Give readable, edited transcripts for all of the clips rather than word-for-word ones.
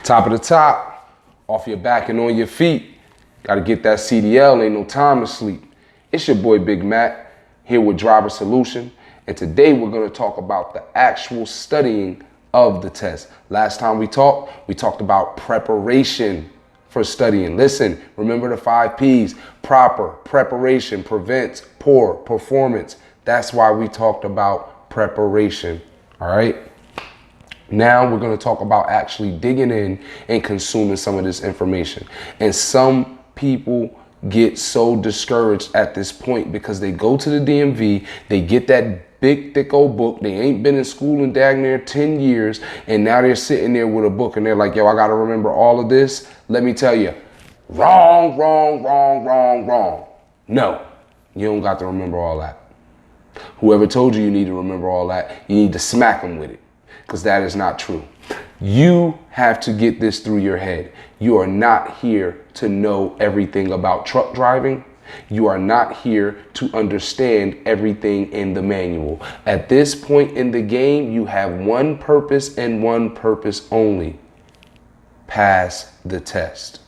Top of the top, off your back and on your feet. Got to get that CDL, ain't no time to sleep. It's your boy Big Matt, here with Driver Solution. And today we're going to talk about the actual studying of the test. Last time we talked about preparation for studying. Listen, remember the 5 P's. Proper preparation prevents poor performance. That's why we talked about preparation. All right. Now we're going to talk about actually digging in and consuming some of this information. And some people get so discouraged at this point because they go to the DMV, they get that big, thick old book. They ain't been in school in dang near 10 years. And now they're sitting there with a book and they're like, yo, I got to remember all of this. Let me tell you, wrong. No, you don't got to remember all that. Whoever told you need to remember all that, you need to smack them with it, because that is not true. You have to get this through your head. You are not here to know everything about truck driving. You are not here to understand everything in the manual. At this point in the game, you have one purpose and one purpose only: pass the test.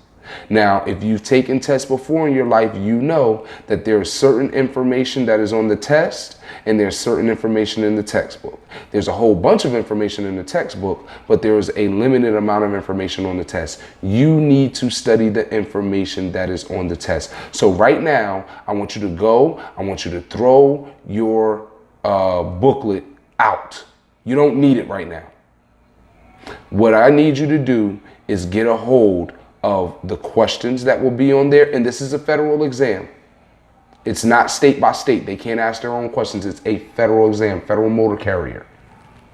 Now, if you've taken tests before in your life, you know that there is certain information that is on the test and there's certain information in the textbook. There's a whole bunch of information in the textbook, but there is a limited amount of information on the test. You need to study the information that is on the test. So right now, I want you to throw your booklet out. You don't need it right now. What I need you to do is get a hold of the questions that will be on there. And this is a federal exam. It's not state by state. They can't ask their own questions. It's a federal exam, federal motor carrier,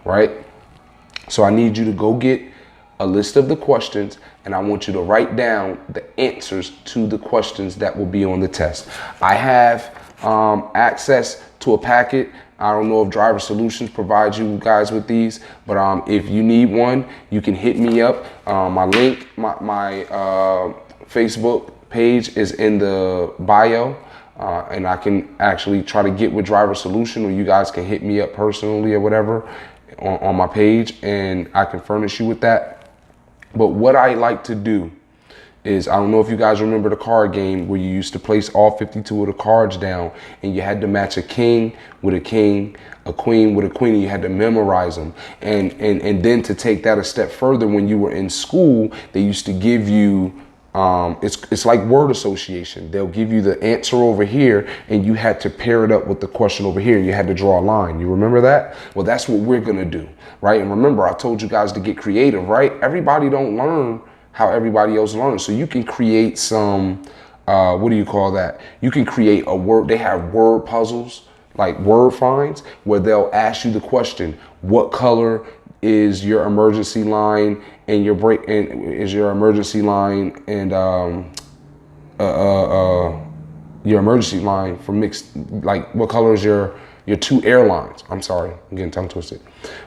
right? So I need you to go get a list of the questions, and I want you to write down the answers to the questions that will be on the test. I have access to a packet. I don't know if Driver Solutions provides you guys with these, but if you need one, you can hit me up. My link, my Facebook page is in the bio, and I can actually try to get with Driver Solution, or you guys can hit me up personally or whatever on my page, and I can furnish you with that. But what I like to do is, I don't know if you guys remember the card game where you used to place all 52 of the cards down and you had to match a king with a king, a queen with a queen, and you had to memorize them. And then to take that a step further, when you were in school, they used to give you, it's like word association. They'll give you the answer over here and you had to pair it up with the question over here. You had to draw a line. You remember that? Well, that's what we're going to do, right? And remember, I told you guys to get creative, right? Everybody don't learn how everybody else learns. So you can create some, what do you call that? You can create a word. They have word puzzles, like word finds, where they'll ask you the question: what color is your emergency line and your brake, and is your emergency line and your emergency line for mixed, like what color is your 2 airlines? I'm sorry, I'm getting tongue twisted.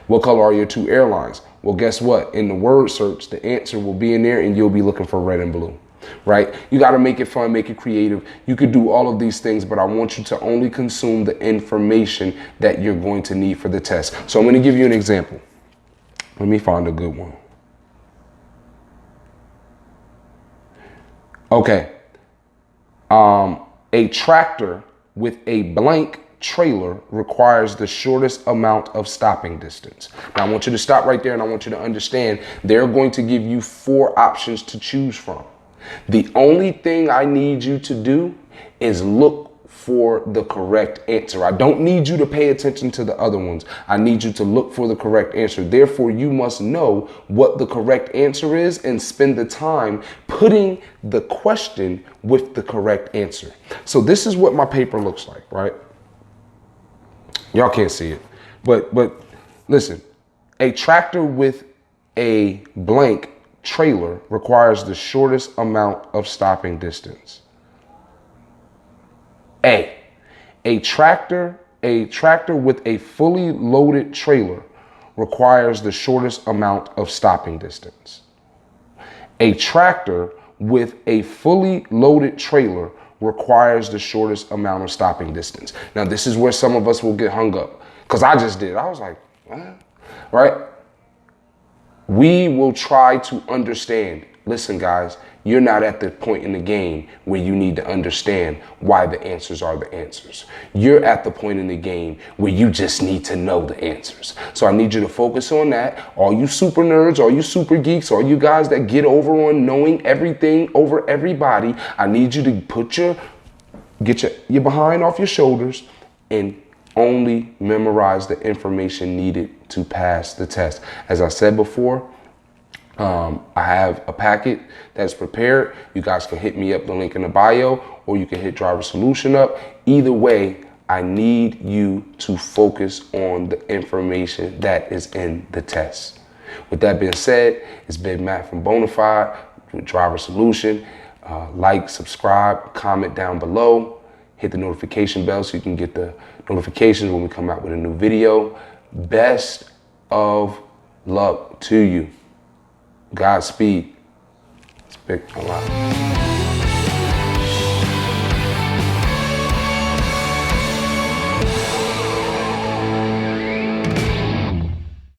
What color are your 2 airlines? Well, guess what? In the word search, the answer will be in there and you'll be looking for red and blue, right? You got to make it fun, make it creative. You could do all of these things, but I want you to only consume the information that you're going to need for the test. So I'm going to give you an example. Let me find a good one. Okay. A tractor with a blank trailer requires the shortest amount of stopping distance. Now I want you to stop right there and I want you to understand they're going to give you 4 options to choose from. The only thing I need you to do is look for the correct answer. I don't need you to pay attention to the other ones. I need you to look for the correct answer. Therefore, you must know what the correct answer is and spend the time putting the question with the correct answer. So this is what my paper looks like, right? Y'all can't see it, but listen, a tractor with a blank trailer requires the shortest amount of stopping distance. A tractor with a fully loaded trailer requires the shortest amount of stopping distance. A tractor with a fully loaded trailer requires the shortest amount of stopping distance. Now, this is where some of us will get hung up, because I just did. I was like, what? Right? We will try to understand. Listen, guys, you're not at the point in the game where you need to understand why the answers are the answers. You're at the point in the game where you just need to know the answers. So I need you to focus on that. All you super nerds, all you super geeks, all you guys that get over on knowing everything over everybody, I need you to get your behind off your shoulders and only memorize the information needed to pass the test. As I said before, I have a packet that's prepared. You guys can hit me up, the link in the bio, or you can hit Driver Solution up. Either way, I need you to focus on the information that is in the test. With that being said, it's been Matt from Bonafide with Driver Solution. Like, subscribe, comment down below, hit the notification bell so you can get the notifications when we come out with a new video. Best of luck to you. Godspeed. Speak a lot.